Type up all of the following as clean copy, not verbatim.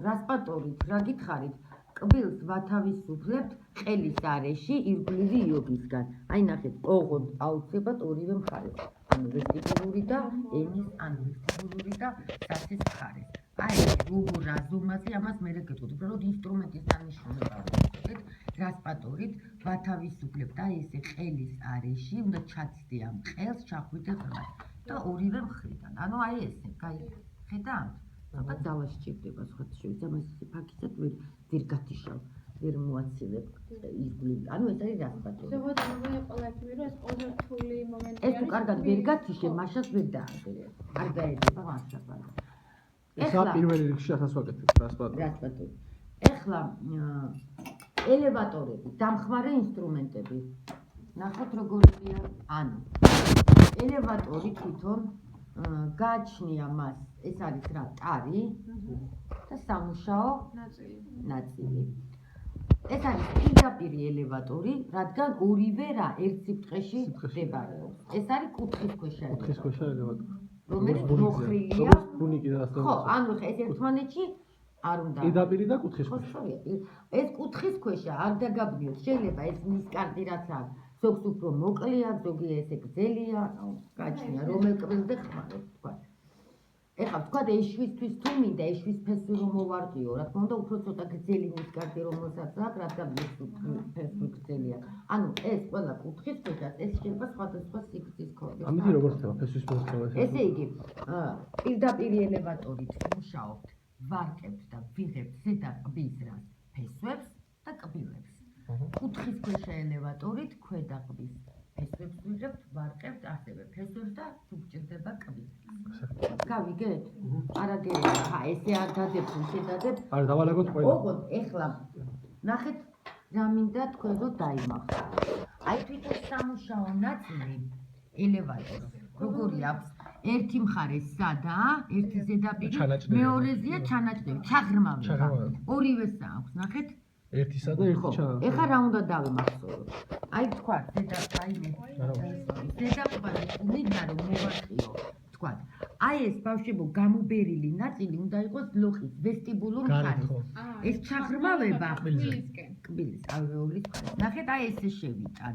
რასპატორით, რა გითხარით? კბილს ვათავისუფლებთ ყელის არეში ირგვლივი იოგისგან. აი ნახეთ, ოღონდ აუცილებლად ორივე მხარეს. ანუ ვესტიბულური და ენის, ანუ ვესტიბულური და საცის მხარეს. აი როგორ აზომაზე ამას მე გეტყვით, უბრალოდ ინსტრუმენტის დანიშნულება ვუწოდეთ, რასპატორით ვათავისუფლებთ აი ესე ყელის არეში, უნდა ჩაცდე ამ ყელს ჩახვიდე ღრმად და ორივე მხრიდან. ანუ აი ესე, ხედავთ? ცოტა ძალა სჭირდება სხვათა შორის, ამას ფაქიზად ვერ გათიშავ, ვერ მოაცილებ ირგვლივ. ანუ ეს არის რასპატორი. ზოგადად ამბობენ ყველაფერი, რომ ეს ყველაზე რთული მომენტი ეს თუ კარგად ვერ გათიშე, მაშას ვერ დააგერე. არ გაედება მაშა. ეხლა პირველი რიგში ახას ვაკეთებ რასპატორი. ეხლა ელევატორები, დამხმარე ინსტრუმენტები. ნახოთ როგორია. ანუ ელევატორი თვითონ გააჩნია მას, ეს არის რა, ტარი და სამუშაო ნაწილი. ეს არის პირდაპირი ელევატორი, რადგან ორივე რა ერთ სიბრტყეში მდებარეობს. ეს არის კუთხისქვეშა ელევატორი. რომელიც მოხრილია. ხო, ანუ ეს ერთმანეთში არ უნდა. პირდაპირი და კუთხისქვეშა. ეს კუთხისქვეშა არ დაგაბნიოთ, შეიძლება ეს ნისკარტი რაც არის. ზოგს უფრო მოკლეა, ზოგი ესე გრძელია, გაჩნია რომელ კბილზე ხმარობ თქვა. ეხლა თქვა ეშვისთვის თუ მინდა ეშვის ფესი რომ მოვარყიო, რა თქმა უნდა უფრო ცოტა გრძელი ნისკარტი რომელსაც აქვს, რადგან ფესი გრძელია. ანუ ეს ყველა კუთხისქვეშა ეს შეიძლება სხვადასხვა სიგრძის ქონდეს. ამიტომ როგორ ხდება ფესვის მოხდება? ესე იგი, პირდაპირი ელევატორით ვმუშაობთ, ვარკებთ და ვიღებთ ზედა ყბის რას ფესვებს და კბილებს. კუთხისქვეშა ელევატორით ქვედა ყბის ფესვებს ვიღებთ, ვარკებთ ასევე ფესვებს და თუ გჭირდება კბი. გავიგეთ? არაგერია, ესე არ დადებთ, შედადებ. არ დავალაგოთ ყველა. ოღონდ ეხლა ნახეთ რა მინდა თქვენ რომ დაიმახო. აი თვითონ სამუშაო ნაწილი ელევატორს როგორი აქვს? ერთი მხარე სადაა, ერთი ზედაპირი, მეორეზეა ჩანაჭდები, ჩაღრმავება. ორივეს აქვს, ნახეთ? ერთისა და ერთი ჩანაჭდები. ეხლა რა უნდა დავიმახსოვროთ? აი თქვა, ზედაყბაზე მინდა რომ მოვარყიო, თქვა. აი ეს ბავშვებო გამუბერილი ნაწილი უნდა იყოს ლოხის ვესტიბულურ მხარეს. ეს ჩაღრმავება კბილის ალვეოლის მხარეს. ნახეთ, აი ესე შევიტან.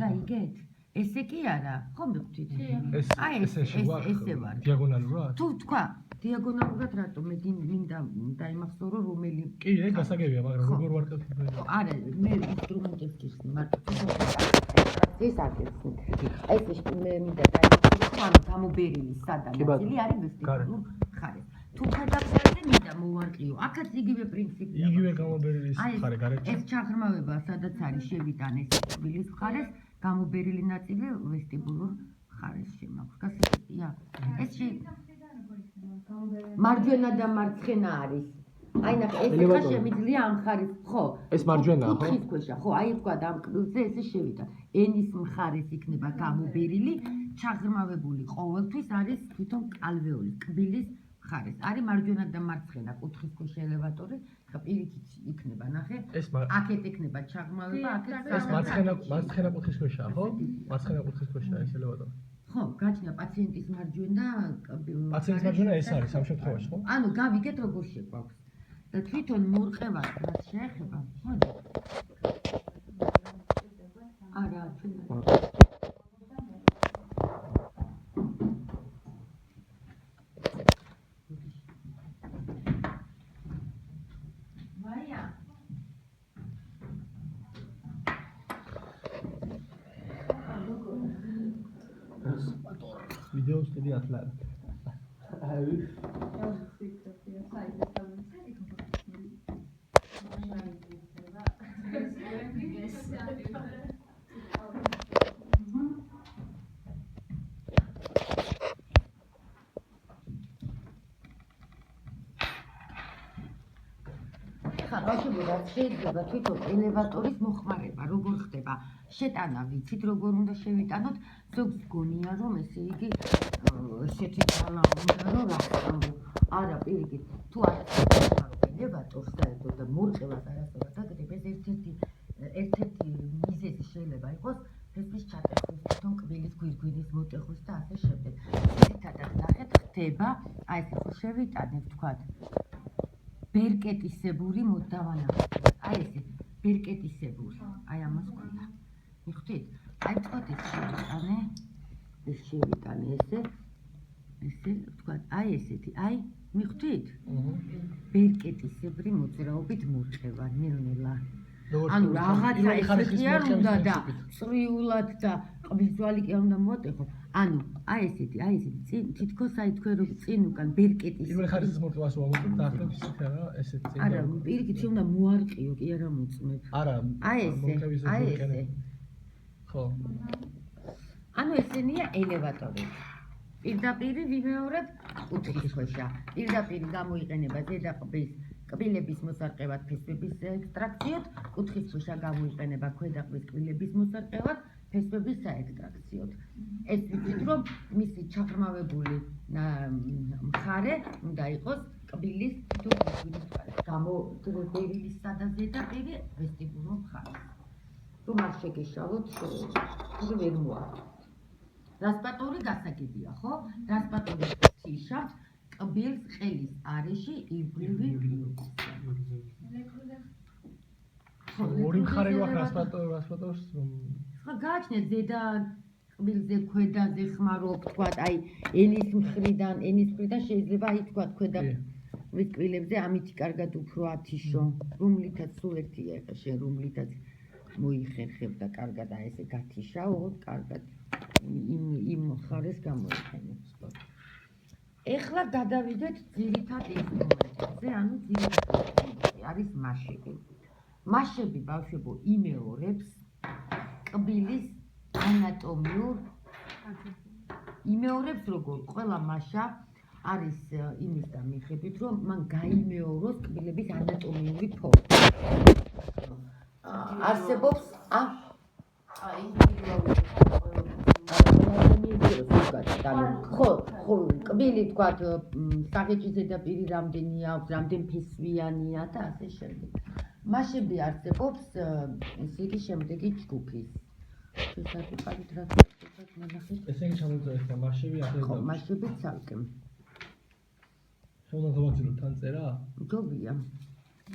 გაიგეთ? ესე კი არა, ხომ მივხვდით? აი ესე ვარ. დიაგონალურად? თუ თქვა, დიაგონალურად რატომ მე მინდა დაიმახსოვრო რომელი? კი, ეგ გასაგებია, მაგრამ როგორ ვარკევთ? არა, მე ინსტრუმენტებს გიხსნი, მაგრამ ეს აკეთებ. ეს მე მინდა დაიმახსოვრო, ანუ გამობერილი სადანაწილი არის ვესტიბულურ მხარეს. თუ გადაგზავნე მინდა მოვარყიო, აქაც იგივე პრინციპია. იგივე გამობერილი მხარე გარეთ. ეს ჩაღრმავება სადაც არის შევიტან ეს კბილის მხარეს, გამობერილი ნაწილი ვესტიბულურ მხარეს შემაქვს. გასაგებია? ეს მარჯვენა და მარცხენა არის. აი ნახე, ეს ხა შემიძლია ამ მხარეს, ხო? ეს მარჯვენაა, ხო? კუთხისქვეშა, ხო, აი თქვა და ამ კბილზე ესე შევიტან. ენის მხარეს იქნება გამობერილი, ჩაღრმავებული ყოველთვის არის თვითონ ალვეოლის კბილის მხარეს. არის მარჯვენა და მარცხენა კუთხისქვეშა ელევატორი, ხა პირიქით იქნება, ნახე? აქეთ იქნება ჩაღრმავება, აქეთ ეს მარცხენა კუთხისქვეშაა, ხო? მარცხენა კუთხისქვეშაა ეს ელევატორი. ხო, გაჩნდა პაციენტის მარჯვენა პაციენტის მარჯვენა ეს არის ამ შემთხვევაში, ხო? ანუ გავიგეთ როგორ შეგვაქვს. და თვითონ მორყევას რაც შეეხება, მოდი. არა, ჩვენ Video study atlar. ხალხებურად შეიძლება თვითონ ელევატორის მოხმარება როგორ ხდება შეტანა ვიცით როგორ უნდა შევიტანოთ ზოგს გონია რომ ესე იგი ესეთი ძალა უნდა რომ რა არა პირიქით თუ არ ელევატორს დაედო და მორყევას არასოდეს დაგდებს ერთ-ერთი მიზეზი შეიძლება იყოს ფესვის ჩატეხვის თვითონ კბილის გვირგვინის მოტეხვის და ასე შემდეგ ერთადაც ნახეთ ხდება აი ეს ხო შევიტანებ თქვათ ბერკეტისებური დავანახოთ. აი ესე, ბერკეტისებური. აი ამას ქვია. მიხვდით? აი თქვათ ეს შევიტანე. ეს შევიტანე ესე. ესე თქვათ, აი ესეთი, აი მიხვდით? ბერკეტისებრი მოძრაობით მორჩება ნელ-ნელა. ანუ რაღაცა ესეთი არ უნდა და წრიულად და ყბილძვალი კი არ უნდა მოატეხო. ანუ აი ესეთი წინ თითქოს აი თქვენ რო წინ უკან ბერკეტის პირველ ხარისხის მორთვას ვამოწმებ და ახლა ისეთი არა ესეთი წინ. არა, პირიქით უნდა მოარყიო, კი არა მოწმებ. არა, აი ესე. ხო. ანუ ესენია ელევატორები. პირდაპირ ვიმეორებ კუთხის ქვეშა. პირდაპირ გამოიყენება ზედაყბის კბილების მოსარყევად ფესვების ექსტრაქციოდ, კუთხის ქვეშა გამოიყენება ქვედაყბის კბილების მოსარყევად ფესვების საექსტრაქციოდ. ეს ვიცით, რომ მისი ჩაღრმავებული მხარე უნდა იყოს კბილის გამოდრებელისა და ზედაპირი ვესტიბულო მხარე. რომ არ შეგეშალოთ, ვერ მოაქვს. რასპატორი გასაგებია, ხო? რასპატორი თიშავთ კბილს ყელის არეში ირგვლივი ორი მხარე გვაქვს რასპატორს რომ ხო გააჩნიათ ზედა კბილზე ქვედაზე ხმარო ვთქვათ, აი ენის მხრიდან შეიძლება აი ვთქვათ ქვედა კბილებზე ამით კარგად უფრო ათიშო, რომლითაც სულ ერთია ეხა შენ რომლითაც მოიხერხებ და კარგად აი ესე გათიშაო, კარგად იმ მხარეს გამოიყენებ. ეხლა გადავიდეთ ძირითად ინსტრუმენტებზე, ანუ ძირითად არის მასები. მასები ბავშვებო იმეორებს კბილის ანატომიურ იმეორებს როგორ ყველა მასა არის იმისთან მიხედვით, რომ მან გაიმეოროს კბილების ანატომიური ფორმა. არსებობს ხო, კბილი თქვათ საღეჭი ზედაპირი რამდენი აქვს, რამდენ ფესვიანია და ასე შემდეგ. მასები არსებობს ესე იგი შემდეგი ჯგუფის. შესაძლებლობით რა ნახეთ. ესენი ჩამოწერეთ და მასები ახლა ხო, მასები ცალკე. შევნა გავაცილოთ თან წერა? მგონია.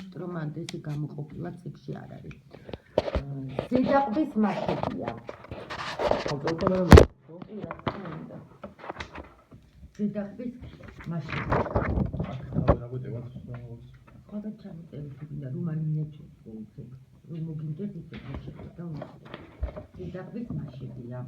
სტრომანდესი გამოყოფილად წიგში არ არის. ზედაყბის მასებია. ზედაყბის მასები. ხოდა ჩამოწერეთ და რომ არ მიაჩვენოს რომ მოგინდეთ ისე შეხედა. ზედაყბის მასებია.